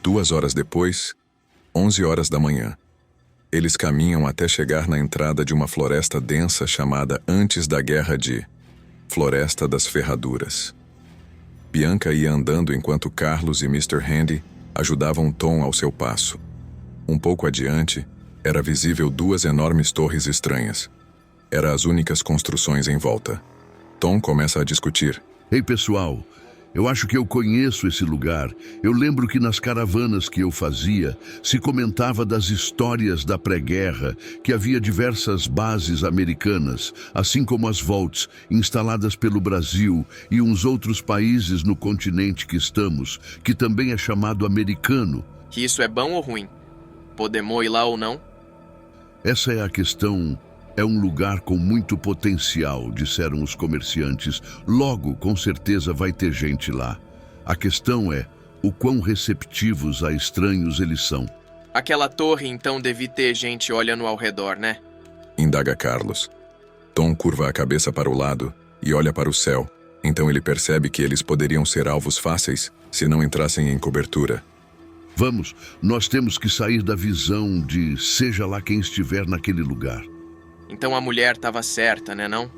2 horas depois, 11 horas da manhã. Eles caminham até chegar na entrada de uma floresta densa chamada antes da Guerra de Floresta das Ferraduras. Bianca ia andando enquanto Carlos e Mr. Handy ajudavam Tom ao seu passo. Um pouco adiante, era visível 2 enormes torres estranhas. Eram as únicas construções em volta. Tom começa a discutir. Ei, pessoal, eu acho que eu conheço esse lugar. Eu lembro que nas caravanas que eu fazia, se comentava das histórias da pré-guerra, que havia diversas bases americanas, assim como as Volts, instaladas pelo Brasil e uns outros países no continente que estamos, que também é chamado americano. Isso é bom ou ruim? Podemos ir lá ou não? Essa é a questão. É um lugar com muito potencial, disseram os comerciantes. Logo, com certeza, vai ter gente lá. A questão é o quão receptivos a estranhos eles são. Aquela torre, então, deve ter gente olhando ao redor, né? Indaga Carlos. Tom curva a cabeça para o lado e olha para o céu. Então ele percebe que eles poderiam ser alvos fáceis se não entrassem em cobertura. Vamos, nós temos que sair da visão de seja lá quem estiver naquele lugar. Então a mulher estava certa, né, não?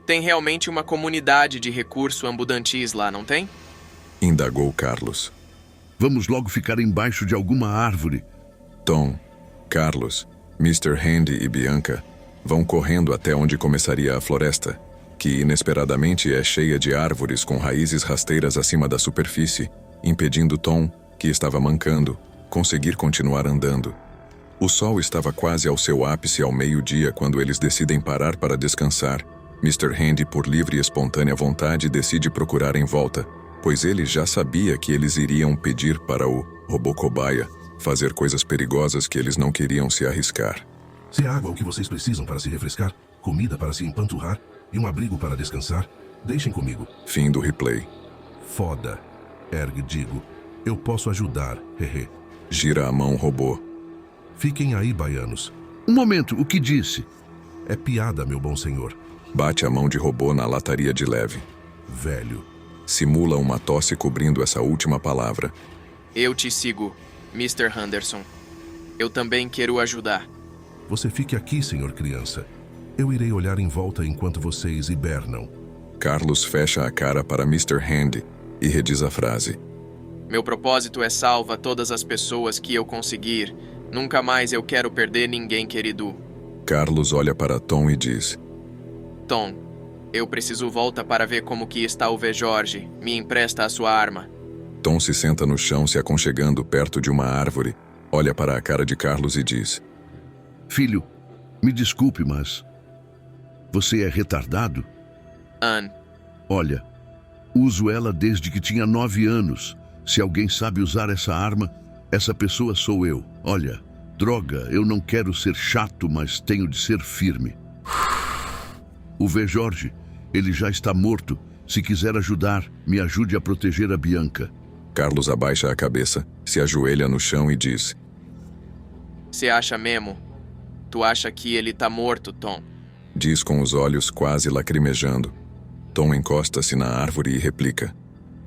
Tem realmente uma comunidade de recurso ambudantis lá, não tem? Indagou Carlos. Vamos logo ficar embaixo de alguma árvore. Tom, Carlos, Mr. Handy e Bianca vão correndo até onde começaria a floresta, que inesperadamente é cheia de árvores com raízes rasteiras acima da superfície, impedindo Tom, que estava mancando, conseguir continuar andando. O sol estava quase ao seu ápice ao meio-dia quando eles decidem parar para descansar. Mr. Handy, por livre e espontânea vontade, decide procurar em volta, pois ele já sabia que eles iriam pedir para o robô cobaia fazer coisas perigosas que eles não queriam se arriscar. Se há água o que vocês precisam para se refrescar, comida para se empanturrar e um abrigo para descansar, deixem comigo. Fim do replay. Foda. Erg, digo. Eu posso ajudar, hehe. Gira a mão robô. Fiquem aí, baianos. Um momento, o que disse? É piada, meu bom senhor. Bate a mão de robô na lataria de leve. Velho. Simula uma tosse cobrindo essa última palavra. Eu te sigo, Mr. Henderson. Eu também quero ajudar. Você fique aqui, senhor criança. Eu irei olhar em volta enquanto vocês hibernam. Carlos fecha a cara para Mr. Handy e rediz a frase. Meu propósito é salvar todas as pessoas que eu conseguir. Nunca mais eu quero perder ninguém querido. Carlos olha para Tom e diz. Tom, eu preciso volta para ver como que está o V. Jorge. Me empresta a sua arma. Tom se senta no chão se aconchegando perto de uma árvore, olha para a cara de Carlos e diz. Filho, me desculpe, mas... Você é retardado? Ann. Olha, uso ela desde que tinha 9 anos. Se alguém sabe usar essa arma, essa pessoa sou eu. Olha, droga, eu não quero ser chato, mas tenho de ser firme. O V. Jorge, ele já está morto. Se quiser ajudar, me ajude a proteger a Bianca. Carlos abaixa a cabeça, se ajoelha no chão e diz. Você acha mesmo? Tu acha que ele tá morto, Tom? Diz com os olhos quase lacrimejando. Tom encosta-se na árvore e replica.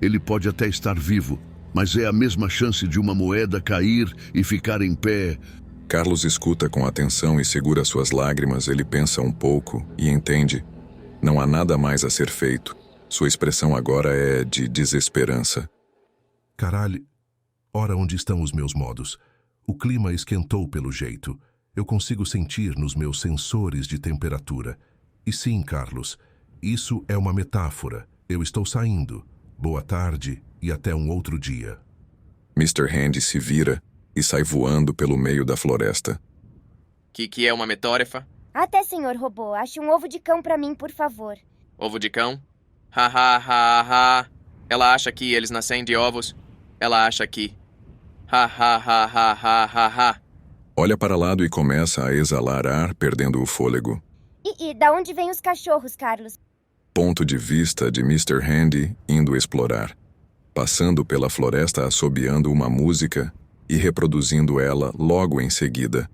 Ele pode até estar vivo, mas é a mesma chance de uma moeda cair e ficar em pé. Carlos escuta com atenção e segura suas lágrimas. Ele pensa um pouco e entende. Não há nada mais a ser feito. Sua expressão agora é de desesperança. Caralho, ora onde estão os meus modos? O clima esquentou pelo jeito. Eu consigo sentir nos meus sensores de temperatura. E sim, Carlos, isso é uma metáfora. Eu estou saindo. Boa tarde e até um outro dia. Mr. Handy se vira e sai voando pelo meio da floresta. Que é uma metáfora? Até, senhor robô. Ache um ovo de cão pra mim, por favor. Ovo de cão? Ha, ha, ha, ha. Ela acha que eles nascem de ovos. Ela acha que... Ha, ha, ha, ha, ha, ha, ha. Olha para lado e começa a exalar ar, perdendo o fôlego. E da onde vêm os cachorros, Carlos? Ponto de vista de Mr. Handy indo explorar. Passando pela floresta assobiando uma música e reproduzindo ela logo em seguida.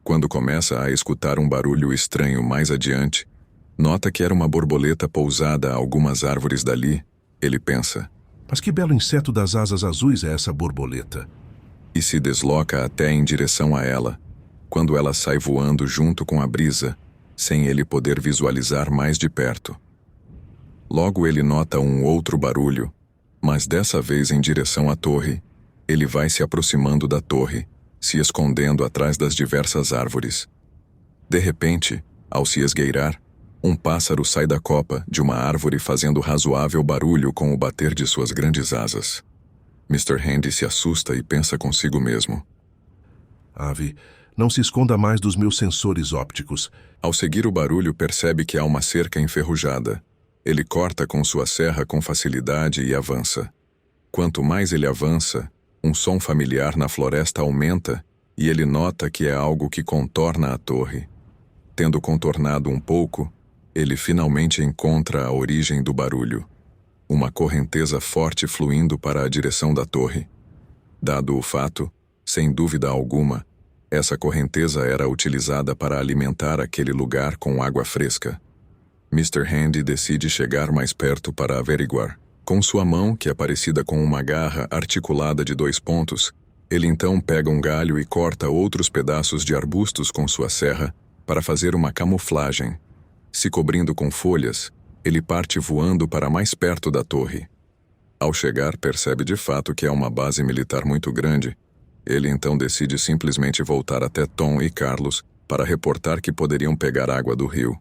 Quando começa a escutar um barulho estranho mais adiante, nota que era uma borboleta pousada a algumas árvores dali. Ele pensa. Mas que belo inseto das asas azuis é essa borboleta? e se desloca até em direção a ela, quando ela sai voando junto com a brisa, sem ele poder visualizar mais de perto. Logo ele nota um outro barulho, mas dessa vez em direção à torre. Ele vai se aproximando da torre, se escondendo atrás das diversas árvores. De repente, ao se esgueirar, um pássaro sai da copa de uma árvore fazendo razoável barulho com o bater de suas grandes asas. Mr. Handy se assusta e pensa consigo mesmo. Ave, não se esconda mais dos meus sensores ópticos. Ao seguir o barulho, percebe que há uma cerca enferrujada. Ele corta com sua serra com facilidade e avança. Quanto mais ele avança, um som familiar na floresta aumenta e ele nota que é algo que contorna a torre. Tendo contornado um pouco, ele finalmente encontra a origem do barulho. Uma correnteza forte fluindo para a direção da torre. Dado o fato, sem dúvida alguma, essa correnteza era utilizada para alimentar aquele lugar com água fresca. Mr. Handy decide chegar mais perto para averiguar. Com sua mão, que é parecida com uma garra articulada de 2 pontos, ele então pega um galho e corta outros pedaços de arbustos com sua serra para fazer uma camuflagem. Se cobrindo com folhas, ele parte voando para mais perto da torre. Ao chegar, percebe de fato que é uma base militar muito grande. Ele então decide simplesmente voltar até Tom e Carlos para reportar que poderiam pegar água do rio.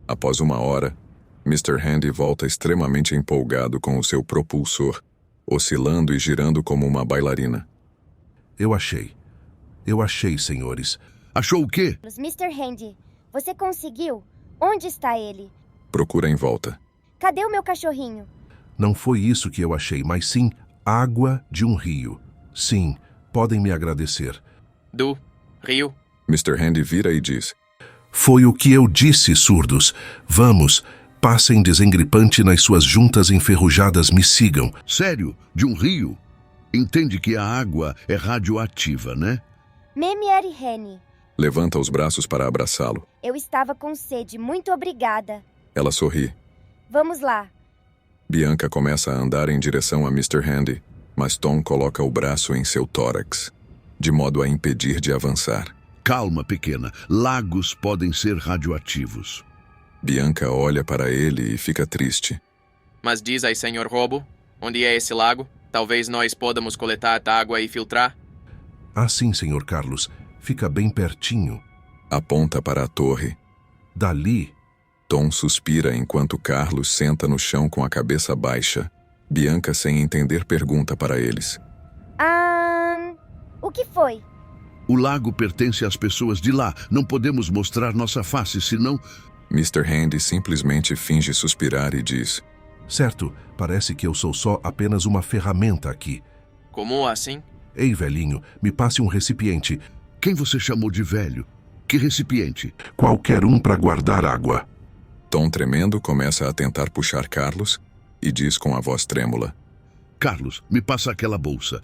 Após uma hora, Mr. Handy volta extremamente empolgado com o seu propulsor, oscilando e girando como uma bailarina. Eu achei, senhores. Achou o quê? Mr. Handy, você conseguiu? Onde está ele? Procura em volta. Cadê o meu cachorrinho? Não foi isso que eu achei, mas sim água de um rio. Sim, podem me agradecer. Do rio. Mr. Handy vira e diz: Foi o que eu disse, surdos. Vamos, passem desengripante nas suas juntas enferrujadas, me sigam. Sério? De um rio? Entende que a água é radioativa, né? Memieri Rene. Levanta os braços para abraçá-lo. Eu estava com sede, muito obrigada. Ela sorri. Vamos lá. Bianca começa a andar em direção a Mr. Handy, mas Tom coloca o braço em seu tórax, de modo a impedir de avançar. Calma, pequena. Lagos podem ser radioativos. Bianca olha para ele e fica triste. Mas diz aí, Senhor Robo, onde é esse lago? Talvez nós podamos coletar a água e filtrar? Ah, sim, senhor Carlos. Fica bem pertinho. Aponta para a torre. Dali. Tom suspira enquanto Carlos senta no chão com a cabeça baixa. Bianca, sem entender, pergunta para eles. O que foi? O lago pertence às pessoas de lá. Não podemos mostrar nossa face, senão... Mr. Handy simplesmente finge suspirar e diz: Certo, parece que eu sou só apenas uma ferramenta aqui. Como assim? Ei, velhinho, me passe um recipiente. Quem você chamou de velho? Que recipiente? Qualquer um para guardar água. Tom, tremendo, começa a tentar puxar Carlos e diz com a voz trêmula: Carlos, me passa aquela bolsa.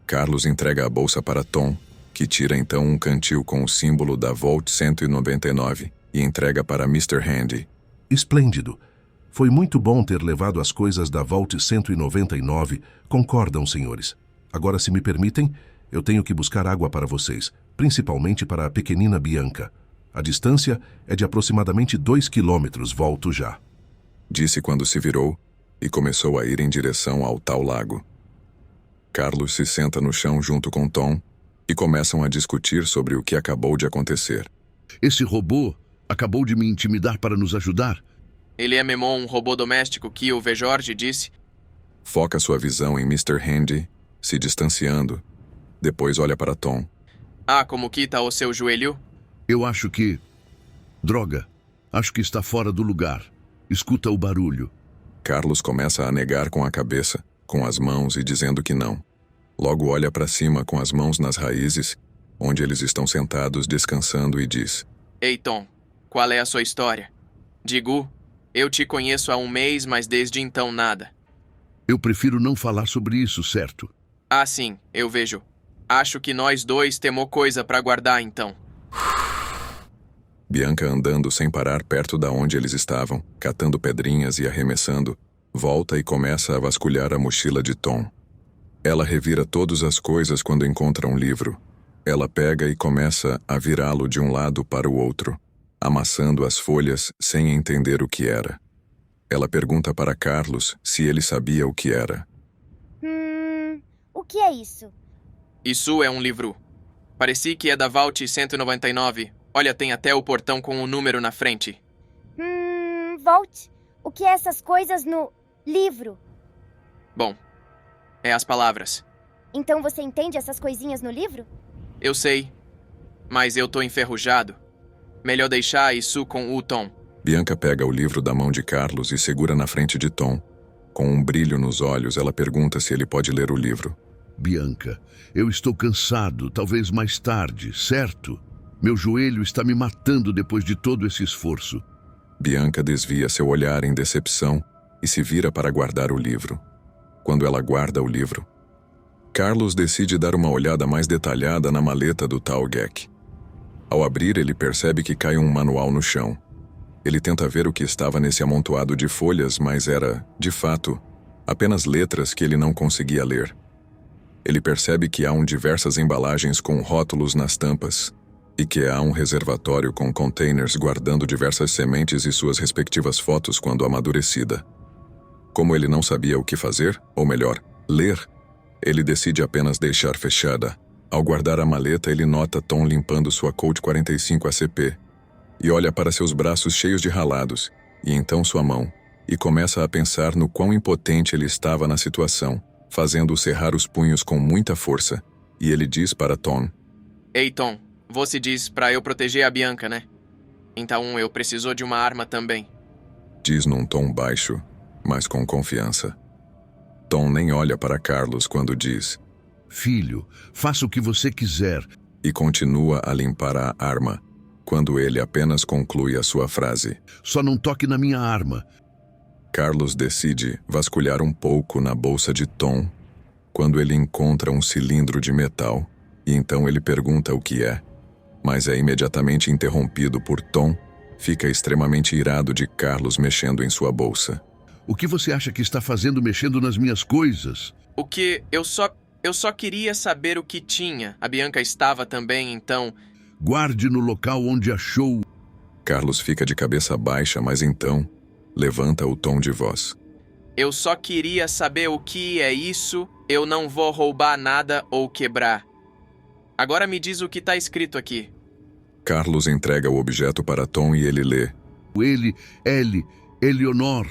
Carlos entrega a bolsa para Tom, que tira então um cantil com o símbolo da Volt 199 e entrega para Mr. Handy. Esplêndido. Foi muito bom ter levado as coisas da Volt 199. Concordam, senhores? Agora, se me permitem, eu tenho que buscar água para vocês, principalmente para a pequenina Bianca. A distância é de aproximadamente 2 quilômetros, volto já. Disse quando se virou e começou a ir em direção ao tal lago. Carlos se senta no chão junto com Tom e começam a discutir sobre o que acabou de acontecer. Esse robô acabou de me intimidar para nos ajudar. Ele é mesmo um robô doméstico que o V. Jorge disse. Foca sua visão em Mr. Handy, se distanciando. Depois olha para Tom. Como que tá o seu joelho? Eu acho que... Droga. Acho que está fora do lugar. Escuta o barulho. Carlos começa a negar com a cabeça, com as mãos e dizendo que não. Logo olha para cima com as mãos nas raízes, onde eles estão sentados descansando e diz: Ei, Tom, qual é a sua história? Digo, eu te conheço há um mês, mas desde então nada. Eu prefiro não falar sobre isso, certo? Sim, eu vejo. Acho que nós dois temos coisa para guardar, então. Bianca, andando sem parar perto da onde eles estavam, catando pedrinhas e arremessando, volta e começa a vasculhar a mochila de Tom. Ela revira todas as coisas quando encontra um livro. Ela pega e começa a virá-lo de um lado para o outro, amassando as folhas sem entender o que era. Ela pergunta para Carlos se ele sabia o que era. O que é isso? Isso é um livro. Parecia que é da Vault 199. Olha, tem até o portão com o número na frente. Vault. O que é essas coisas no livro? Bom, é as palavras. Então você entende essas coisinhas no livro? Eu sei, mas eu tô enferrujado. Melhor deixar isso com o Tom. Bianca pega o livro da mão de Carlos e segura na frente de Tom. Com um brilho nos olhos, ela pergunta se ele pode ler o livro. Bianca, eu estou cansado, talvez mais tarde, certo? Meu joelho está me matando depois de todo esse esforço. Bianca desvia seu olhar em decepção e se vira para guardar o livro. Quando ela guarda o livro, Carlos decide dar uma olhada mais detalhada na maleta do Talgek. Ao abrir, ele percebe que cai um manual no chão. Ele tenta ver o que estava nesse amontoado de folhas, mas era, de fato, apenas letras que ele não conseguia ler. Ele percebe que há diversas embalagens com rótulos nas tampas e que há um reservatório com containers guardando diversas sementes e suas respectivas fotos quando amadurecida. Como ele não sabia o que fazer, ou melhor, ler, ele decide apenas deixar fechada. Ao guardar a maleta, ele nota Tom limpando sua Colt 45 ACP e olha para seus braços cheios de ralados, e então sua mão, e começa a pensar no quão impotente ele estava na situação, fazendo-o cerrar os punhos com muita força, e ele diz para Tom: Ei, Tom, você diz pra eu proteger a Bianca, né? Então eu preciso de uma arma também. Diz num tom baixo, mas com confiança. Tom nem olha para Carlos quando diz: Filho, faça o que você quiser. E continua a limpar a arma, quando ele apenas conclui a sua frase. Só não toque na minha arma. Carlos decide vasculhar um pouco na bolsa de Tom, quando ele encontra um cilindro de metal, e então ele pergunta o que é, mas é imediatamente interrompido por Tom, fica extremamente irado de Carlos mexendo em sua bolsa. O que você acha que está fazendo mexendo nas minhas coisas? O que eu só queria saber o que tinha. A Bianca estava também, então... Guarde no local onde achou. Carlos fica de cabeça baixa, mas então levanta o tom de voz. Eu só queria saber o que é isso. Eu não vou roubar nada ou quebrar. Agora me diz o que está escrito aqui. Carlos entrega o objeto para Tom e ele lê. Eleonor,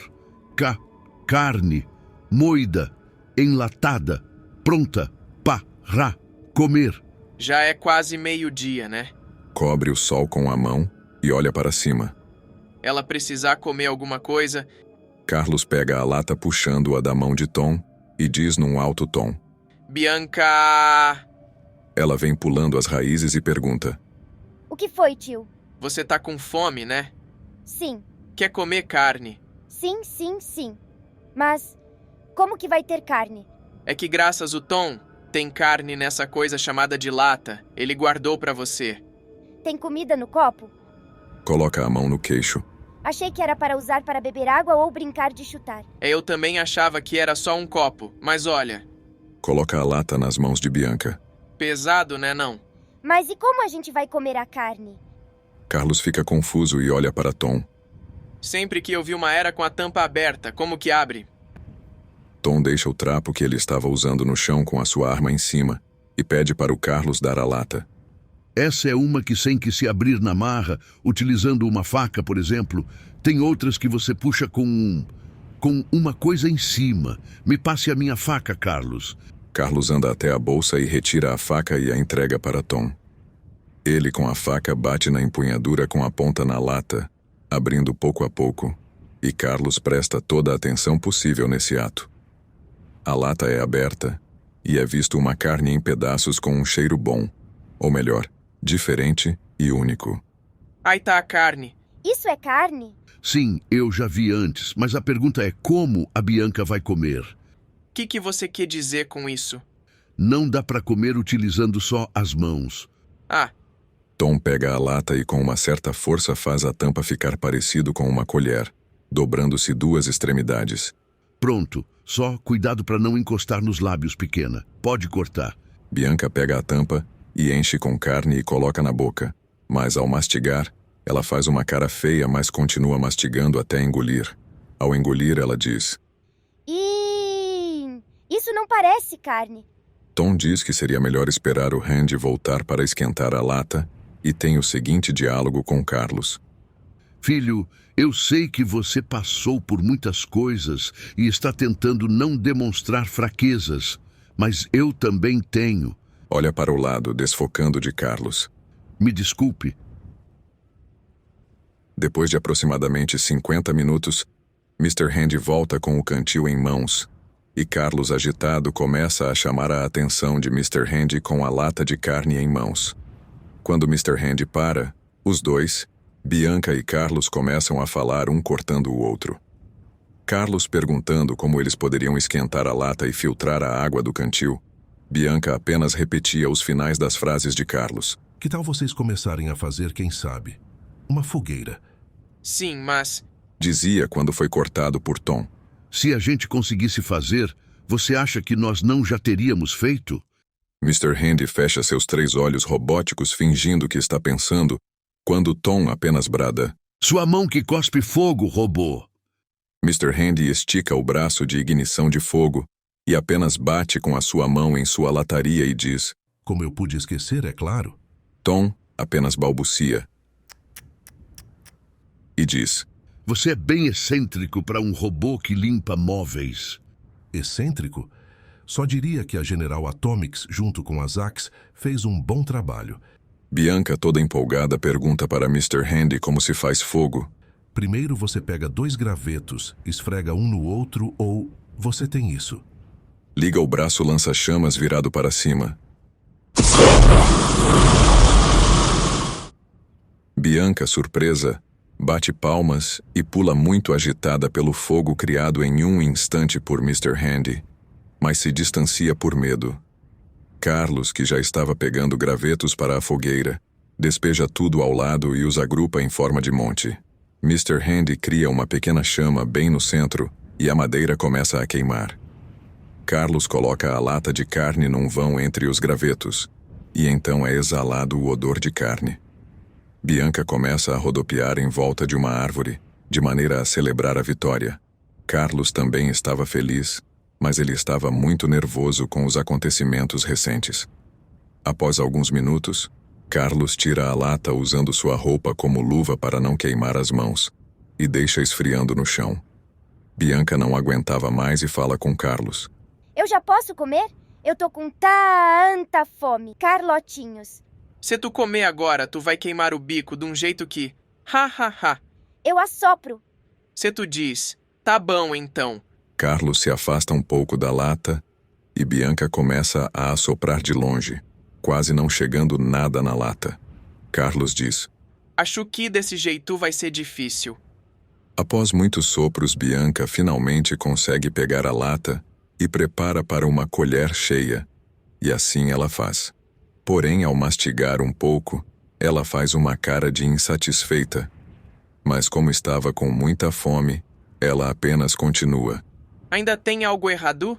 carne, moída, enlatada, pronta, para comer. Já é quase meio-dia, né? Cobre o sol com a mão e olha para cima. Ela precisar comer alguma coisa... Carlos pega a lata puxando-a da mão de Tom e diz num alto tom: Bianca! Ela vem pulando as raízes e pergunta: O que foi, tio? Você tá com fome, né? Sim. Quer comer carne? Sim, sim, sim. Mas como que vai ter carne? É que graças ao Tom, tem carne nessa coisa chamada de lata. Ele guardou pra você. Tem comida no copo? Coloca a mão no queixo. Achei que era para usar para beber água ou brincar de chutar. Eu também achava que era só um copo, mas olha... Coloca a lata nas mãos de Bianca. Pesado, né, não? Mas e como a gente vai comer a carne? Carlos fica confuso e olha para Tom. Sempre que eu vi uma era com a tampa aberta, como que abre? Tom deixa o trapo que ele estava usando no chão com a sua arma em cima e pede para o Carlos dar a lata. Essa é uma que sem que se abrir na marra, utilizando uma faca, por exemplo. Tem outras que você puxa com uma coisa em cima. Me passe a minha faca, Carlos. Carlos anda até a bolsa e retira a faca e a entrega para Tom. Ele, com a faca, bate na empunhadura com a ponta na lata, abrindo pouco a pouco, e Carlos presta toda a atenção possível nesse ato. A lata é aberta e é visto uma carne em pedaços com um cheiro bom, ou melhor, diferente e único. Aí tá a carne. Isso é carne? Sim, eu já vi antes, mas a pergunta é como a Bianca vai comer. O que você quer dizer com isso? Não dá para comer utilizando só as mãos. Ah. Tom pega a lata e com uma certa força faz a tampa ficar parecido com uma colher, dobrando-se duas extremidades. Pronto. Só cuidado para não encostar nos lábios, pequena. Pode cortar. Bianca pega a tampa e enche com carne e coloca na boca. Mas ao mastigar, ela faz uma cara feia, mas continua mastigando até engolir. Ao engolir, ela diz: Isso não parece carne. Tom diz que seria melhor esperar o Randy voltar para esquentar a lata e tem o seguinte diálogo com Carlos. Filho, eu sei que você passou por muitas coisas e está tentando não demonstrar fraquezas, mas eu também tenho. Olha para o lado, desfocando de Carlos. Me desculpe. Depois de aproximadamente 50 minutos, Mr. Handy volta com o cantil em mãos e Carlos, agitado, começa a chamar a atenção de Mr. Handy com a lata de carne em mãos. Quando Mr. Handy para, os dois, Bianca e Carlos, começam a falar, um cortando o outro. Carlos perguntando como eles poderiam esquentar a lata e filtrar a água do cantil. Bianca apenas repetia os finais das frases de Carlos. Que tal vocês começarem a fazer, quem sabe, uma fogueira? Sim, mas... Dizia quando foi cortado por Tom. Se a gente conseguisse fazer, você acha que nós não já teríamos feito? Mr. Handy fecha seus 3 olhos robóticos fingindo que está pensando, quando Tom apenas brada. Sua mão que cospe fogo, robô! Mr. Handy estica o braço de ignição de fogo e apenas bate com a sua mão em sua lataria e diz: Como eu pude esquecer, é claro. Tom apenas balbucia e diz: Você é bem excêntrico para um robô que limpa móveis. Excêntrico? Só diria que a General Atomics, junto com a Zax, fez um bom trabalho. Bianca, toda empolgada, pergunta para Mr. Handy como se faz fogo. Primeiro você pega 2 gravetos, esfrega um no outro ou você tem isso. Liga o braço lança-chamas virado para cima. Bianca, surpresa, bate palmas e pula muito agitada pelo fogo criado em um instante por Mr. Handy, mas se distancia por medo. Carlos, que já estava pegando gravetos para a fogueira, despeja tudo ao lado e os agrupa em forma de monte. Mr. Handy cria uma pequena chama bem no centro e a madeira começa a queimar. Carlos coloca a lata de carne num vão entre os gravetos e então é exalado o odor de carne. Bianca começa a rodopiar em volta de uma árvore, de maneira a celebrar a vitória. Carlos também estava feliz, mas ele estava muito nervoso com os acontecimentos recentes. Após alguns minutos, Carlos tira a lata usando sua roupa como luva para não queimar as mãos e deixa esfriando no chão. Bianca não aguentava mais e fala com Carlos. Eu já posso comer? Eu tô com tanta fome. Carlotinhos. Se tu comer agora, tu vai queimar o bico de um jeito que... Ha, ha, ha. Eu assopro. Se tu diz, tá bom então. Carlos se afasta um pouco da lata e Bianca começa a assoprar de longe, quase não chegando nada na lata. Carlos diz: Acho que desse jeito vai ser difícil. Após muitos sopros, Bianca finalmente consegue pegar a lata e prepara para uma colher cheia, e assim ela faz. Porém, ao mastigar um pouco, ela faz uma cara de insatisfeita. Mas como estava com muita fome, ela apenas continua. Ainda tem algo errado?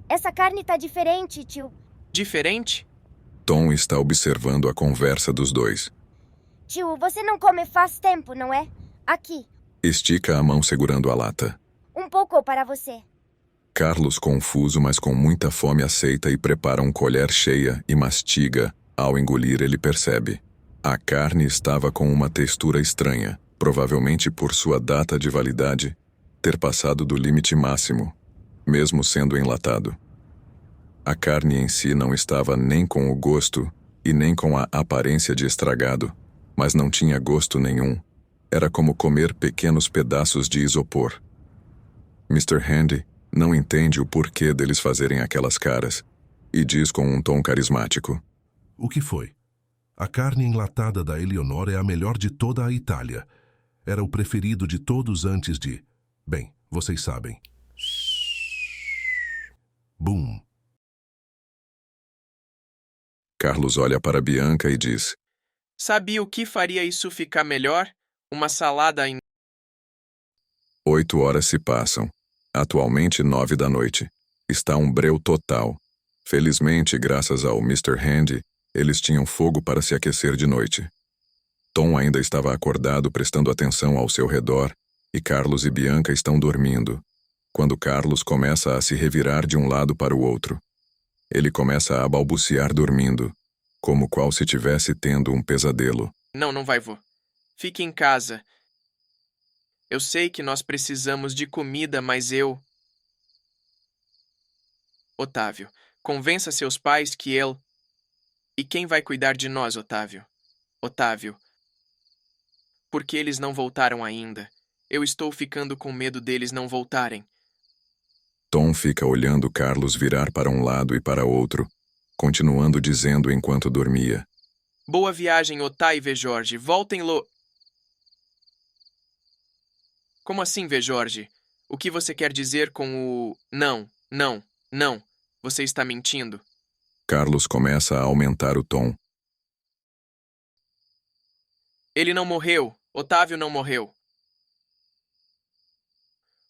Essa carne tá diferente, tio. Diferente? Tom está observando a conversa dos dois. Tio, você não come faz tempo, não é? Aqui, Estica a mão segurando a lata. um pouco para você. Carlos, confuso, mas com muita fome, aceita e prepara um colher cheia e mastiga. Ao engolir, ele percebe. A carne estava com uma textura estranha, provavelmente por sua data de validade ter passado do limite máximo, mesmo sendo enlatado. A carne em si não estava nem com o gosto e nem com a aparência de estragado, mas não tinha gosto nenhum. Era como comer pequenos pedaços de isopor. Mr. Handy não entende o porquê deles fazerem aquelas caras e diz com um tom carismático: O que foi? A carne enlatada da Eleonora é a melhor de toda a Itália. Era o preferido de todos antes de... Bem, vocês sabem. Bum. Carlos olha para Bianca e diz: Sabia o que faria isso ficar melhor? Uma salada em... 8 horas se passam. Atualmente 9 da noite. Está um breu total. Felizmente, graças ao Mr. Handy, eles tinham fogo para se aquecer de noite. Tom ainda estava acordado, prestando atenção ao seu redor, e Carlos e Bianca estão dormindo, quando Carlos começa a se revirar de um lado para o outro. Ele começa a balbuciar dormindo, como qual se tivesse tendo um pesadelo. Não vai, vô. Fique em casa. Eu sei que nós precisamos de comida, mas eu... Otávio, convença seus pais que ele... E quem vai cuidar de nós, Otávio? Otávio. Porque eles não voltaram ainda. Eu estou ficando com medo deles não voltarem. Tom fica olhando Carlos virar para um lado e para outro, continuando dizendo enquanto dormia. Boa viagem, Otávio e Jorge. Voltem Como assim, Vê Jorge? O que você quer dizer com o... Não. Você está mentindo. Carlos começa a aumentar o tom. Ele não morreu. Otávio não morreu.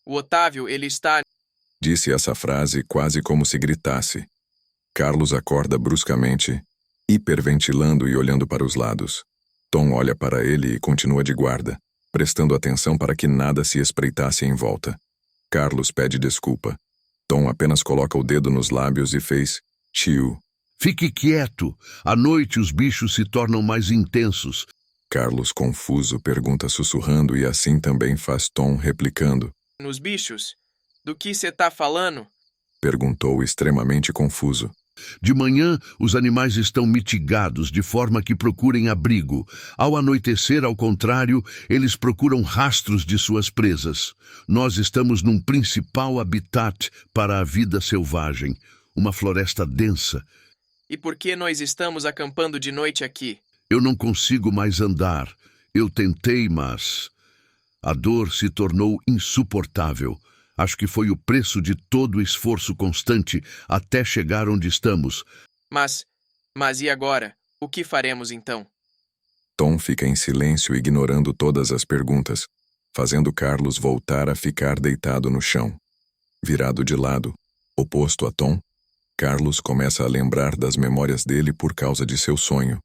O Otávio, ele está... Disse essa frase quase como se gritasse. Carlos acorda bruscamente, hiperventilando e olhando para os lados. Tom olha para ele e continua de guarda, prestando atenção para que nada se espreitasse em volta. Carlos pede desculpa. Tom apenas coloca o dedo nos lábios e fez tio. Fique quieto. À noite os bichos se tornam mais intensos. Carlos, confuso, pergunta sussurrando e assim também faz Tom replicando. Nos bichos? Do que você tá falando? Perguntou extremamente confuso. De manhã, os animais estão mitigados de forma que procurem abrigo. Ao anoitecer, ao contrário, eles procuram rastros de suas presas. Nós estamos num principal habitat para a vida selvagem, uma floresta densa. E por que nós estamos acampando de noite aqui? Eu não consigo mais andar. Eu tentei, mas... A dor se tornou insuportável. Acho que foi o preço de todo o esforço constante até chegar onde estamos. Mas e agora? O que faremos então? Tom fica em silêncio, ignorando todas as perguntas, fazendo Carlos voltar a ficar deitado no chão. Virado de lado, oposto a Tom, Carlos começa a lembrar das memórias dele por causa de seu sonho,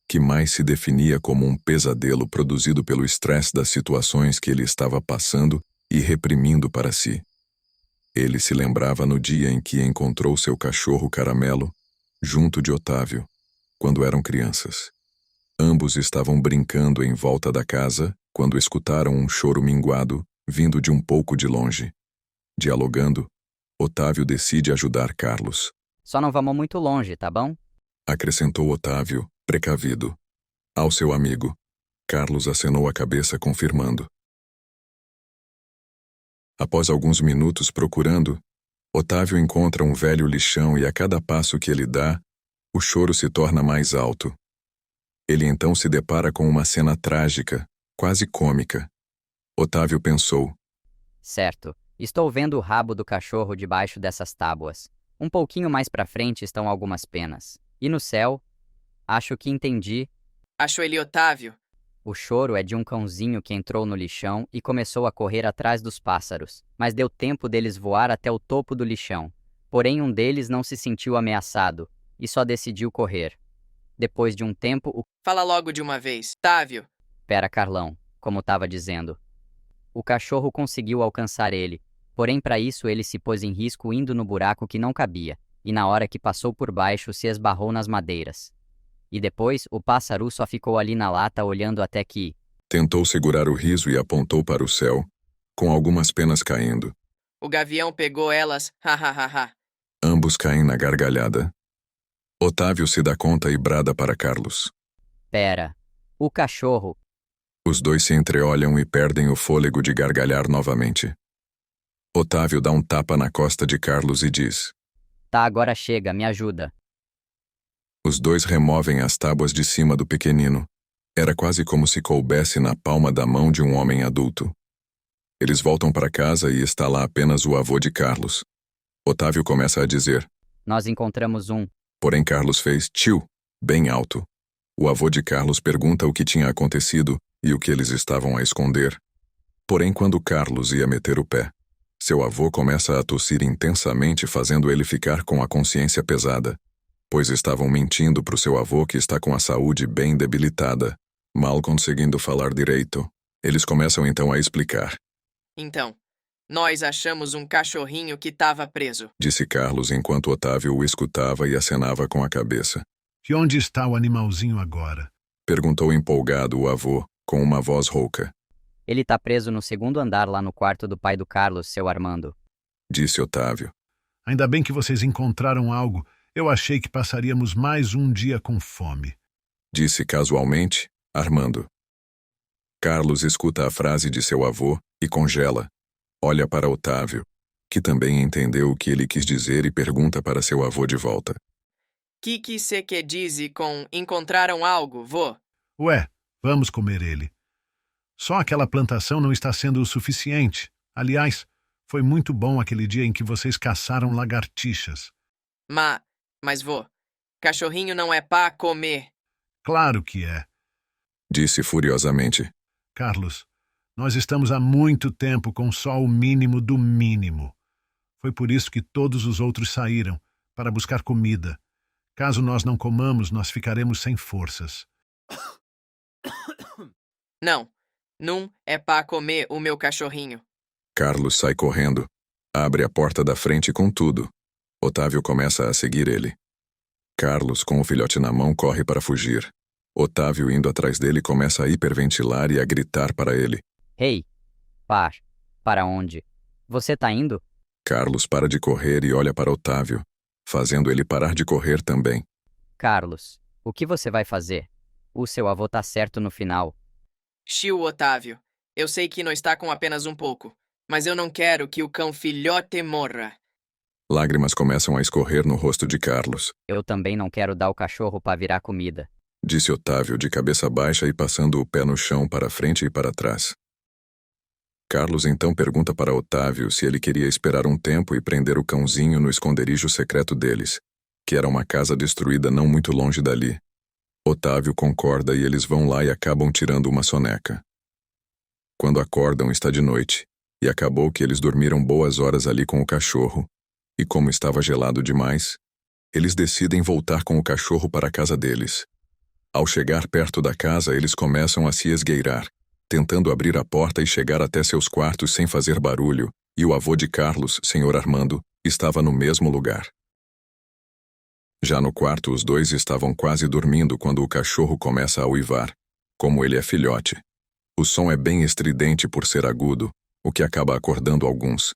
que mais se definia como um pesadelo produzido pelo estresse das situações que ele estava passando e reprimindo para si. Ele se lembrava no dia em que encontrou seu cachorro Caramelo, junto de Otávio, quando eram crianças. Ambos estavam brincando em volta da casa quando escutaram um choro minguado vindo de um pouco de longe. Dialogando, Otávio decide ajudar Carlos. Só não vamos muito longe, tá bom? Acrescentou Otávio, precavido. Ao seu amigo, Carlos acenou a cabeça confirmando. Após alguns minutos procurando, Otávio encontra um velho lixão e a cada passo que ele dá, o choro se torna mais alto. Ele então se depara com uma cena trágica, quase cômica. Otávio pensou. Certo. Estou vendo o rabo do cachorro debaixo dessas tábuas. Um pouquinho mais pra frente estão algumas penas. E no céu? Acho que entendi. Acho ele Otávio. O choro é de um cãozinho que entrou no lixão e começou a correr atrás dos pássaros, mas deu tempo deles voar até o topo do lixão. Porém, um deles não se sentiu ameaçado e só decidiu correr. Depois de um tempo, Fala logo de uma vez. Otávio. Pera, Carlão, como estava dizendo. O cachorro conseguiu alcançar ele, porém para isso ele se pôs em risco indo no buraco que não cabia, e na hora que passou por baixo se esbarrou nas madeiras. E depois, o pássaro só ficou ali na lata olhando até que... Tentou segurar o riso e apontou para o céu, com algumas penas caindo. O gavião pegou elas, ha. Ambos caem na gargalhada. Otávio se dá conta e brada para Carlos. Pera, o cachorro... Os dois se entreolham e perdem o fôlego de gargalhar novamente. Otávio dá um tapa na costa de Carlos e diz... Tá, agora chega, me ajuda. Os dois removem as tábuas de cima do pequenino. Era quase como se coubesse na palma da mão de um homem adulto. Eles voltam para casa e está lá apenas o avô de Carlos. Otávio começa a dizer... Nós encontramos um... Porém Carlos fez tio, bem alto. O avô de Carlos pergunta o que tinha acontecido e o que eles estavam a esconder. Porém, quando Carlos ia meter o pé, Seu avô começa a tossir intensamente, fazendo ele ficar com a consciência pesada, pois estavam mentindo para o seu avô que está com a saúde bem debilitada, mal conseguindo falar direito. Eles começam então a explicar. Então, nós achamos um cachorrinho que estava preso. Disse Carlos enquanto Otávio o escutava e acenava com a cabeça. E onde está o animalzinho agora? Perguntou empolgado o avô, com uma voz rouca. Ele tá preso no segundo andar lá no quarto do pai do Carlos, seu Armando. Disse Otávio. Ainda bem que vocês encontraram algo. Eu achei que passaríamos mais um dia com fome. Disse casualmente Armando. Carlos escuta a frase de seu avô e congela. Olha para Otávio, que também entendeu o que ele quis dizer e pergunta para seu avô de volta. Que cê quer dizer com encontraram algo, vô? Ué, vamos comer ele. Só aquela plantação não está sendo o suficiente. Aliás, foi muito bom aquele dia em que vocês caçaram lagartixas. Mas vô, cachorrinho não é pra comer. Claro que é. Disse furiosamente. Carlos, nós estamos há muito tempo com só o mínimo do mínimo. Foi por isso que todos os outros saíram, para buscar comida. Caso nós não comamos, nós ficaremos sem forças. Não é pra comer o meu cachorrinho. Carlos sai correndo, abre a porta da frente com tudo. Otávio começa a seguir ele. Carlos, com o filhote na mão, corre para fugir. Otávio, indo atrás dele, começa a hiperventilar e a gritar para ele. Ei, para onde? Você tá indo? Carlos para de correr e olha para Otávio, fazendo ele parar de correr também. Carlos, o que você vai fazer? O seu avô tá certo no final. Chiu, Otávio, eu sei que não está com apenas um pouco, mas eu não quero que o cão filhote morra. Lágrimas começam a escorrer no rosto de Carlos. Eu também não quero dar o cachorro para virar comida. Disse Otávio de cabeça baixa e passando o pé no chão para frente e para trás. Carlos então pergunta para Otávio se ele queria esperar um tempo e prender o cãozinho no esconderijo secreto deles, que era uma casa destruída não muito longe dali. Otávio concorda e eles vão lá e acabam tirando uma soneca. Quando acordam, está de noite, e acabou que eles dormiram boas horas ali com o cachorro, e como estava gelado demais, eles decidem voltar com o cachorro para a casa deles. Ao chegar perto da casa, eles começam a se esgueirar, tentando abrir a porta e chegar até seus quartos sem fazer barulho, e o avô de Carlos, Sr. Armando, estava no mesmo lugar. Já no quarto, os dois estavam quase dormindo quando o cachorro começa a uivar. Como ele é filhote, o som é bem estridente por ser agudo, o que acaba acordando alguns.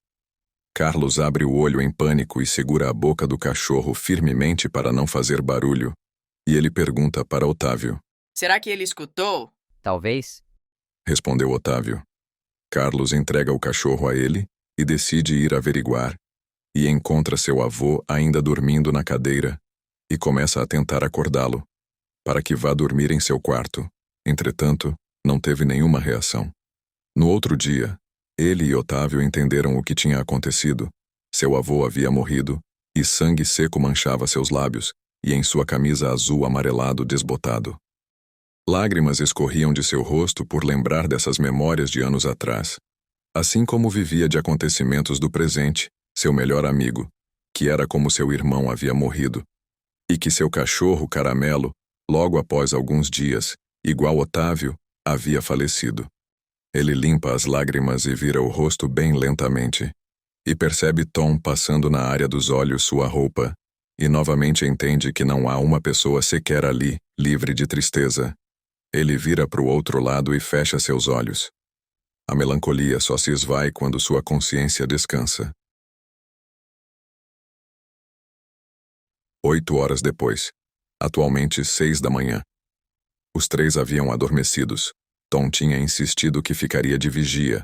Carlos abre o olho em pânico e segura a boca do cachorro firmemente para não fazer barulho, e ele pergunta para Otávio. Será que ele escutou? Talvez? Respondeu Otávio. Carlos entrega o cachorro a ele e decide ir averiguar, e encontra seu avô ainda dormindo na cadeira, e começa a tentar acordá-lo, para que vá dormir em seu quarto. Entretanto, não teve nenhuma reação. No outro dia, ele e Otávio entenderam o que tinha acontecido. Seu avô havia morrido, e sangue seco manchava seus lábios, e em sua camisa azul amarelado desbotado. Lágrimas escorriam de seu rosto por lembrar dessas memórias de anos atrás, assim como vivia de acontecimentos do presente, seu melhor amigo, que era como seu irmão havia morrido, e que seu cachorro Caramelo, logo após alguns dias, igual Otávio, havia falecido. Ele limpa as lágrimas e vira o rosto bem lentamente, e percebe Tom passando na área dos olhos sua roupa, e novamente entende que não há uma pessoa sequer ali, livre de tristeza. Ele vira para o outro lado e fecha seus olhos. A melancolia só se esvai quando sua consciência descansa. 8 horas depois, atualmente 6 da manhã. Os três haviam adormecidos. Tom tinha insistido que ficaria de vigia.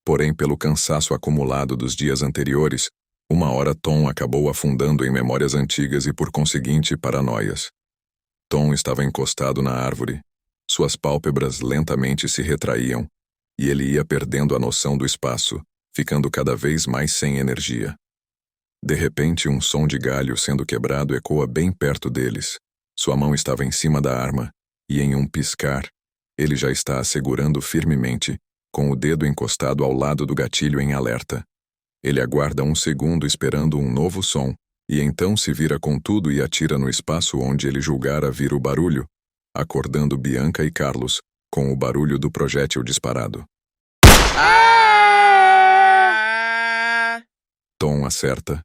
Porém, pelo cansaço acumulado dos dias anteriores, uma hora Tom acabou afundando em memórias antigas e, por conseguinte, paranoias. Tom estava encostado na árvore. Suas pálpebras lentamente se retraíam, e ele ia perdendo a noção do espaço, ficando cada vez mais sem energia. De repente, um som de galho sendo quebrado ecoa bem perto deles. Sua mão estava em cima da arma, e em um piscar, ele já está a segurando firmemente, com o dedo encostado ao lado do gatilho em alerta. Ele aguarda um segundo esperando um novo som, e então se vira com tudo e atira no espaço onde ele julgara vir o barulho, acordando Bianca e Carlos, com o barulho do projétil disparado. Ah! Tom acerta.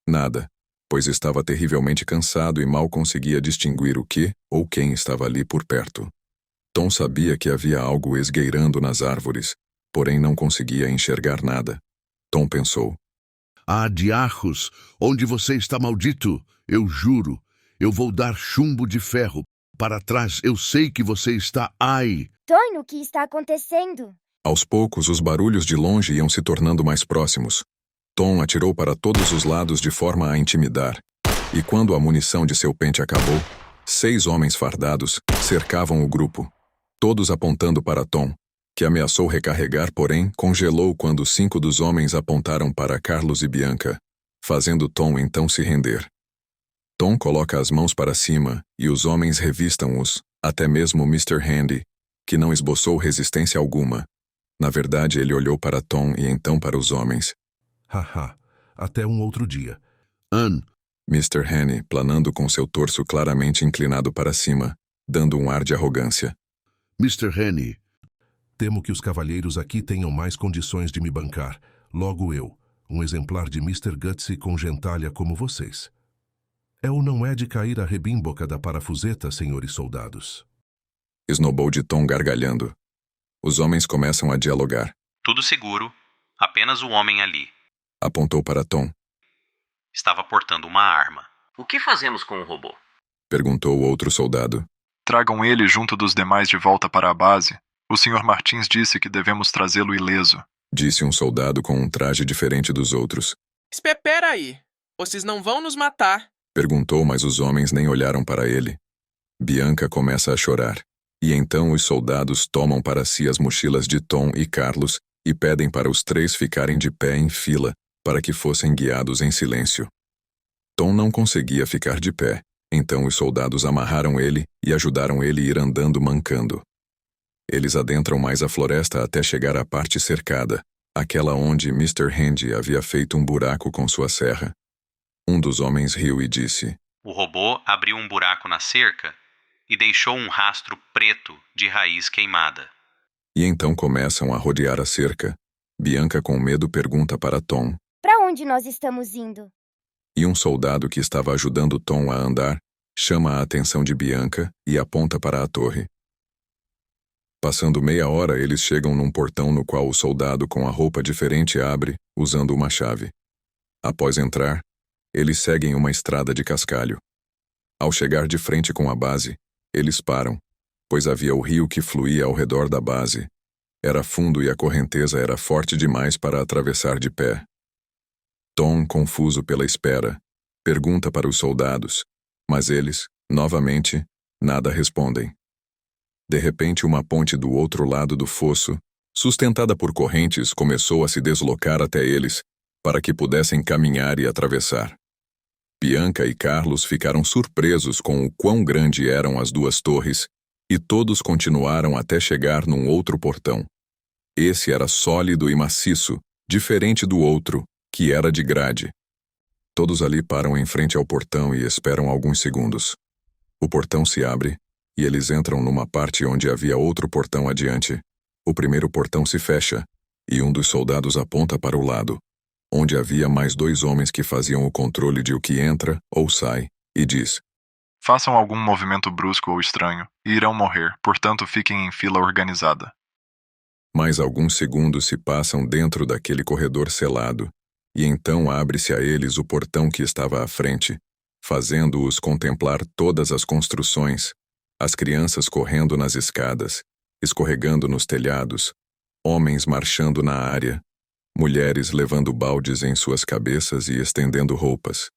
Nada, pois estava terrivelmente cansado e mal conseguia distinguir o que ou quem estava ali por perto. Tom sabia que havia algo esgueirando nas árvores, porém não conseguia enxergar nada. Tom pensou. Ah, diarros, onde você está maldito? Eu juro, eu vou dar chumbo de ferro. Para trás, eu sei que você está. Ai! Tonho, o que está acontecendo? Aos poucos, os barulhos de longe iam se tornando mais próximos. Tom atirou para todos os lados de forma a intimidar. E quando a munição de seu pente acabou, 6 homens fardados cercavam o grupo, todos apontando para Tom, que ameaçou recarregar, porém congelou quando 5 dos homens apontaram para Carlos e Bianca, fazendo Tom então se render. Tom coloca as mãos para cima e os homens revistam-os, até mesmo Mr. Handy, que não esboçou resistência alguma. Na verdade, ele olhou para Tom e então para os homens. Haha, até um outro dia. Anne, Mr. Haney planando com seu torso claramente inclinado para cima, dando um ar de arrogância. Mr. Henny, Temo que os cavalheiros aqui tenham mais condições de me bancar. Logo eu, um exemplar de Mr. Gutsy com gentalha como vocês. É ou não é de cair a rebimboca da parafuseta, senhores soldados? Esnobou de Tom gargalhando. Os homens começam a dialogar. Tudo seguro, apenas o homem ali. Apontou para Tom. Estava portando uma arma. O que fazemos com o robô? Perguntou o outro soldado. Tragam ele junto dos demais de volta para a base. O Sr. Martins disse que devemos trazê-lo ileso. Disse um soldado com um traje diferente dos outros. Espera aí. Vocês não vão nos matar. Perguntou, mas os homens nem olharam para ele. Bianca começa a chorar. E então os soldados tomam para si as mochilas de Tom e Carlos e pedem para os 3 ficarem de pé em fila para que fossem guiados em silêncio. Tom não conseguia ficar de pé, então os soldados amarraram ele e ajudaram ele a ir andando mancando. Eles adentram mais a floresta até chegar à parte cercada, aquela onde Mr. Handy havia feito um buraco com sua serra. Um dos homens riu e disse: O robô abriu um buraco na cerca e deixou um rastro preto de raiz queimada. E então começam a rodear a cerca. Bianca com medo pergunta para Tom. Para onde nós estamos indo? E um soldado que estava ajudando Tom a andar chama a atenção de Bianca e aponta para a torre. Passando meia hora, eles chegam num portão no qual o soldado com a roupa diferente abre, usando uma chave. Após entrar, eles seguem uma estrada de cascalho. Ao chegar de frente com a base, eles param, pois havia o rio que fluía ao redor da base. Era fundo e a correnteza era forte demais para atravessar de pé. Tom, confuso pela espera, pergunta para os soldados, mas eles, novamente, nada respondem. De repente, uma ponte do outro lado do fosso, sustentada por correntes, começou a se deslocar até eles, para que pudessem caminhar e atravessar. Bianca e Carlos ficaram surpresos com o quão grande eram as 2 torres, e todos continuaram até chegar num outro portão. Esse era sólido e maciço, diferente do outro, que era de grade. Todos ali param em frente ao portão e esperam alguns segundos. O portão se abre, e eles entram numa parte onde havia outro portão adiante. O primeiro portão se fecha, e um dos soldados aponta para o lado, onde havia mais 2 homens que faziam o controle de o que entra ou sai, e diz: Façam algum movimento brusco ou estranho, e irão morrer, portanto fiquem em fila organizada. Mais alguns segundos se passam dentro daquele corredor selado, e então abre-se a eles o portão que estava à frente, fazendo-os contemplar todas as construções, as crianças correndo nas escadas, escorregando nos telhados, homens marchando na área, mulheres levando baldes em suas cabeças e estendendo roupas.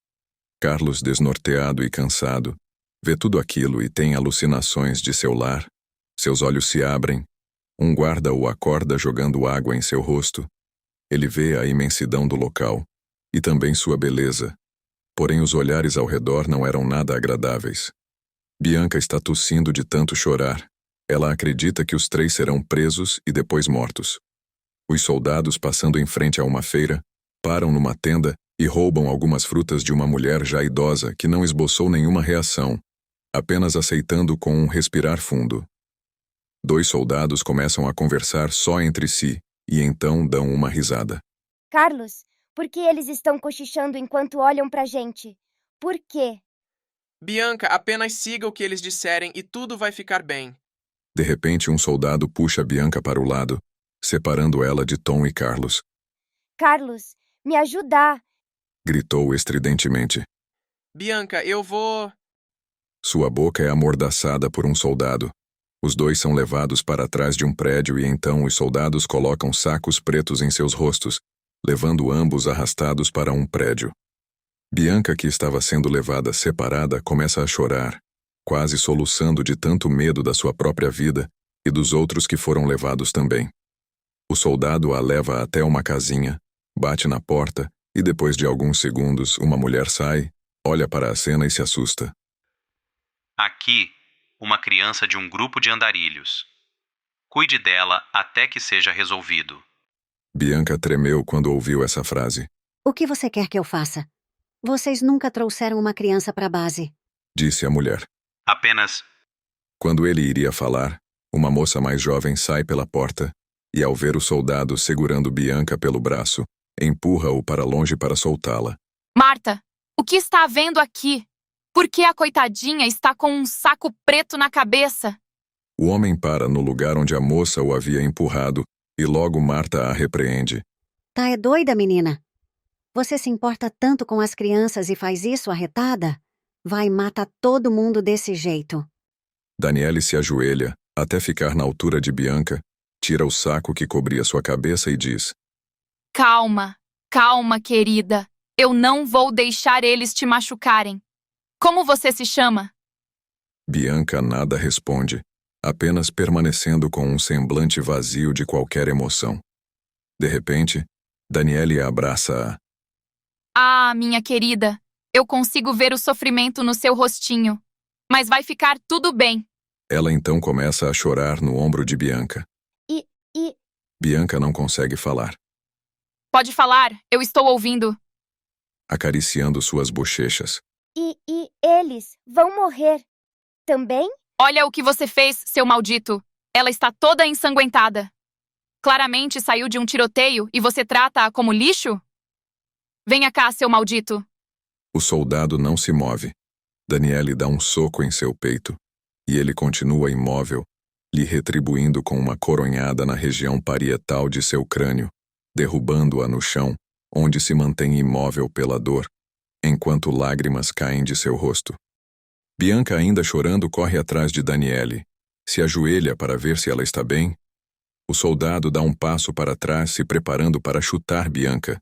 Carlos, desnorteado e cansado, vê tudo aquilo e tem alucinações de seu lar. Seus olhos se abrem. Um guarda o acorda jogando água em seu rosto. Ele vê a imensidão do local, e também sua beleza. Porém os olhares ao redor não eram nada agradáveis. Bianca está tossindo de tanto chorar. Ela acredita que os 3 serão presos e depois mortos. Os soldados, passando em frente a uma feira, param numa tenda e roubam algumas frutas de uma mulher já idosa que não esboçou nenhuma reação, apenas aceitando com um respirar fundo. 2 soldados começam a conversar só entre si e então dão uma risada. Carlos, por que eles estão cochichando enquanto olham pra gente? Por quê? Bianca, apenas siga o que eles disserem e tudo vai ficar bem. De repente, um soldado puxa Bianca para o lado, separando ela de Tom e Carlos. Carlos, me ajudar. Gritou estridentemente. Bianca, eu vou... Sua boca é amordaçada por um soldado. Os 2 são levados para trás de um prédio e então os soldados colocam sacos pretos em seus rostos, levando ambos arrastados para um prédio. Bianca, que estava sendo levada separada, começa a chorar, quase soluçando de tanto medo da sua própria vida e dos outros que foram levados também. O soldado a leva até uma casinha, bate na porta e depois de alguns segundos uma mulher sai, olha para a cena e se assusta. Aqui, uma criança de um grupo de andarilhos. Cuide dela até que seja resolvido. Bianca tremeu quando ouviu essa frase. O que você quer que eu faça? Vocês nunca trouxeram uma criança para a base. Disse a mulher. Apenas... Quando ele iria falar, uma moça mais jovem sai pela porta e, ao ver o soldado segurando Bianca pelo braço, empurra-o para longe para soltá-la. Marta, o que está havendo aqui? Por que a coitadinha está com um saco preto na cabeça? O homem para no lugar onde a moça o havia empurrado e logo Marta a repreende. Tá é doida, menina? Você se importa tanto com as crianças e faz isso arretada? Vai matar todo mundo desse jeito. Daniele se ajoelha, até ficar na altura de Bianca, tira o saco que cobria sua cabeça e diz: Calma, calma, querida. Eu não vou deixar eles te machucarem. Como você se chama? Bianca nada responde, apenas permanecendo com um semblante vazio de qualquer emoção. De repente, Daniele abraça-a. Ah, minha querida, eu consigo ver o sofrimento no seu rostinho. Mas vai ficar tudo bem. Ela então começa a chorar no ombro de Bianca. E... Bianca não consegue falar. Pode falar, eu estou ouvindo. Acariciando suas bochechas. E eles vão morrer também? Olha o que você fez, seu maldito. Ela está toda ensanguentada. Claramente saiu de um tiroteio e você trata-a como lixo? Venha cá, seu maldito. O soldado não se move. Daniele dá um soco em seu peito. E ele continua imóvel, lhe retribuindo com uma coronhada na região parietal de seu crânio, derrubando-a no chão, onde se mantém imóvel pela dor, enquanto lágrimas caem de seu rosto. Bianca, ainda chorando, corre atrás de Daniele, se ajoelha para ver se ela está bem. O soldado dá um passo para trás, se preparando para chutar Bianca.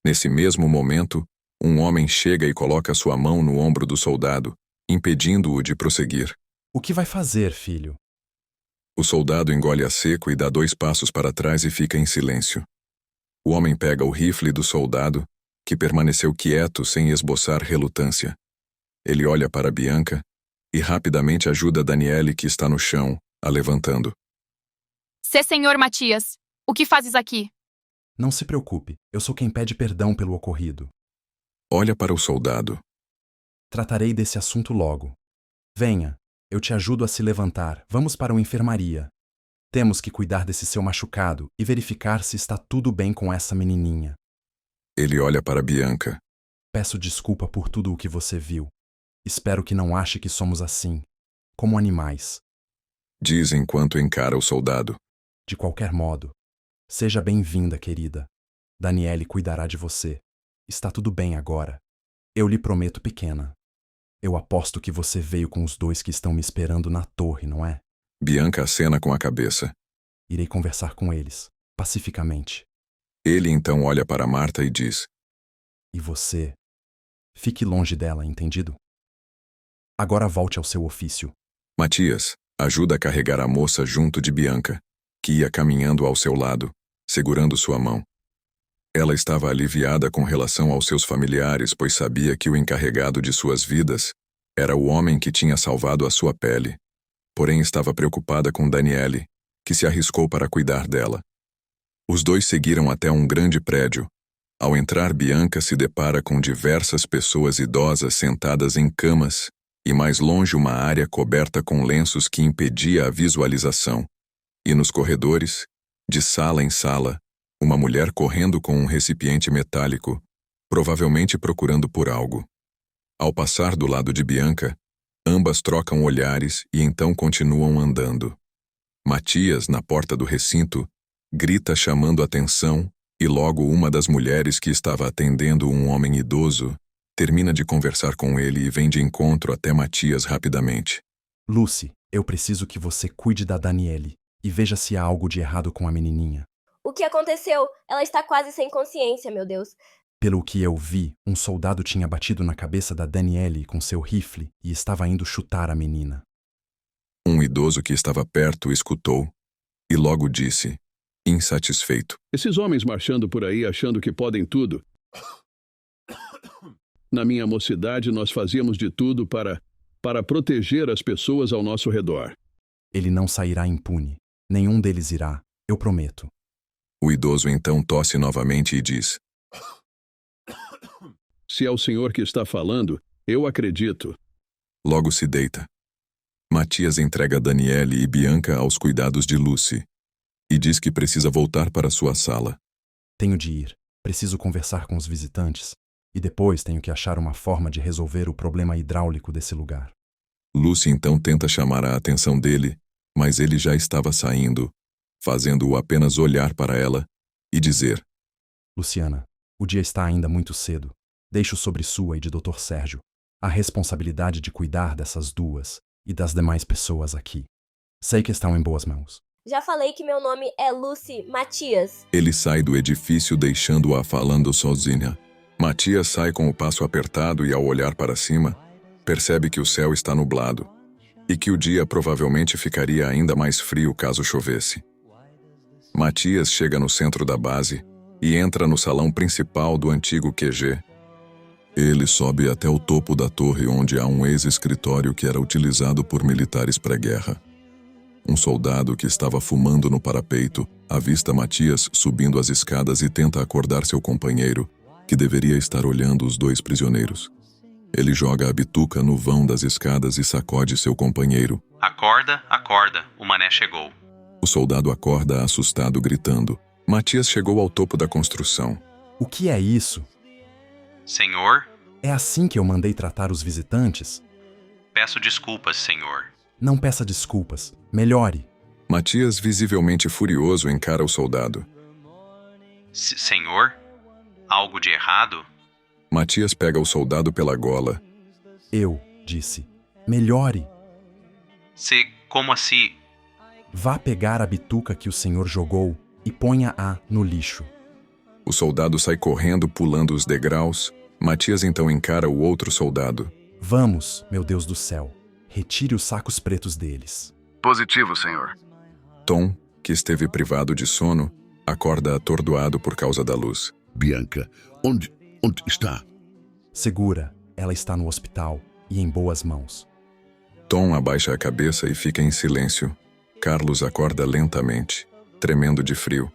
Nesse mesmo momento, um homem chega e coloca sua mão no ombro do soldado, impedindo-o de prosseguir. O que vai fazer, filho? O soldado engole a seco e dá 2 passos para trás e fica em silêncio. O homem pega o rifle do soldado, que permaneceu quieto sem esboçar relutância. Ele olha para Bianca e rapidamente ajuda Daniele, que está no chão, a levantando. Senhor Matias, o que fazes aqui? Não se preocupe, eu sou quem pede perdão pelo ocorrido. Olha para o soldado. Tratarei desse assunto logo. Venha, eu te ajudo a se levantar. Vamos para uma enfermaria. Temos que cuidar desse seu machucado e verificar se está tudo bem com essa menininha. Ele olha para Bianca. Peço desculpa por tudo o que você viu. Espero que não ache que somos assim, como animais. Diz enquanto encara o soldado. De qualquer modo, seja bem-vinda, querida. Daniele cuidará de você. Está tudo bem agora. Eu lhe prometo, pequena. Eu aposto que você veio com os 2 que estão me esperando na torre, não é? Bianca acena com a cabeça. Irei conversar com eles, pacificamente. Ele então olha para Marta e diz: E você? Fique longe dela, entendido? Agora volte ao seu ofício. Matias ajuda a carregar a moça junto de Bianca, que ia caminhando ao seu lado, segurando sua mão. Ela estava aliviada com relação aos seus familiares, pois sabia que o encarregado de suas vidas era o homem que tinha salvado a sua pele. Porém estava preocupada com Daniele, que se arriscou para cuidar dela. Os dois seguiram até um grande prédio. Ao entrar, Bianca se depara com diversas pessoas idosas sentadas em camas e mais longe uma área coberta com lenços que impedia a visualização. E nos corredores, de sala em sala, uma mulher correndo com um recipiente metálico, provavelmente procurando por algo. Ao passar do lado de Bianca, ambas trocam olhares e então continuam andando. Matias, na porta do recinto, grita chamando atenção e logo uma das mulheres que estava atendendo um homem idoso termina de conversar com ele e vem de encontro até Matias rapidamente. Lucy, eu preciso que você cuide da Daniele e veja se há algo de errado com a menininha. O que aconteceu? Ela está quase sem consciência, meu Deus. Pelo que eu vi, um soldado tinha batido na cabeça da Daniele com seu rifle e estava indo chutar a menina. Um idoso que estava perto escutou e logo disse, insatisfeito: Esses homens marchando por aí achando que podem tudo. Na minha mocidade, nós fazíamos de tudo para proteger as pessoas ao nosso redor. Ele não sairá impune. Nenhum deles irá, eu prometo. O idoso então tosse novamente e diz: Se é o senhor que está falando, eu acredito. Logo se deita. Matias entrega Daniele e Bianca aos cuidados de Lucy e diz que precisa voltar para sua sala. Tenho de ir. Preciso conversar com os visitantes. E depois tenho que achar uma forma de resolver o problema hidráulico desse lugar. Lucy então tenta chamar a atenção dele, mas ele já estava saindo, fazendo-o apenas olhar para ela e dizer: Luciana, o dia está ainda muito cedo. Deixo sobre sua e de Dr. Sérgio a responsabilidade de cuidar dessas duas e das demais pessoas aqui. Sei que estão em boas mãos. Já falei que meu nome é Lucy Matias. Ele sai do edifício deixando-a falando sozinha. Matias sai com o passo apertado e ao olhar para cima, percebe que o céu está nublado e que o dia provavelmente ficaria ainda mais frio caso chovesse. Matias chega no centro da base e entra no salão principal do antigo QG. Ele sobe até o topo da torre onde há um ex-escritório que era utilizado por militares pré-guerra. Um soldado que estava fumando no parapeito avista Matias subindo as escadas e tenta acordar seu companheiro, que deveria estar olhando os dois prisioneiros. Ele joga a bituca no vão das escadas e sacode seu companheiro. Acorda, acorda, o mané chegou. O soldado acorda assustado, gritando. Matias chegou ao topo da construção. O que é isso? Senhor? É assim que eu mandei tratar os visitantes? Peço desculpas, senhor. Não peça desculpas. Melhore. Matias, visivelmente furioso, encara o soldado. Senhor? Algo de errado? Matias pega o soldado pela gola. Eu disse: melhore. Como assim? Vá pegar a bituca que o senhor jogou e ponha-a no lixo. O soldado sai correndo, pulando os degraus. Matias então encara o outro soldado. Vamos, meu Deus do céu. Retire os sacos pretos deles. Positivo, senhor. Tom, que esteve privado de sono, acorda atordoado por causa da luz. Bianca, onde está? Segura, ela está no hospital e em boas mãos. Tom abaixa a cabeça e fica em silêncio. Carlos acorda lentamente, tremendo de frio.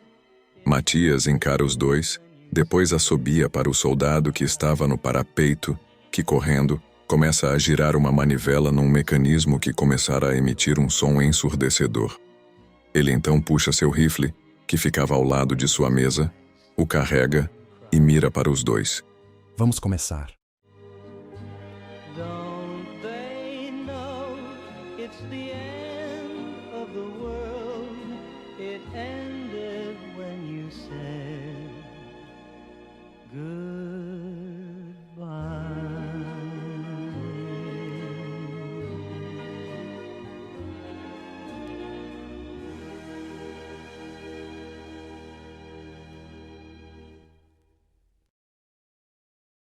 Matias encara os dois, depois assobia para o soldado que estava no parapeito, que correndo, começa a girar uma manivela num mecanismo que começara a emitir um som ensurdecedor. Ele então puxa seu rifle, que ficava ao lado de sua mesa, o carrega e mira para os dois. Vamos começar. It ended when you said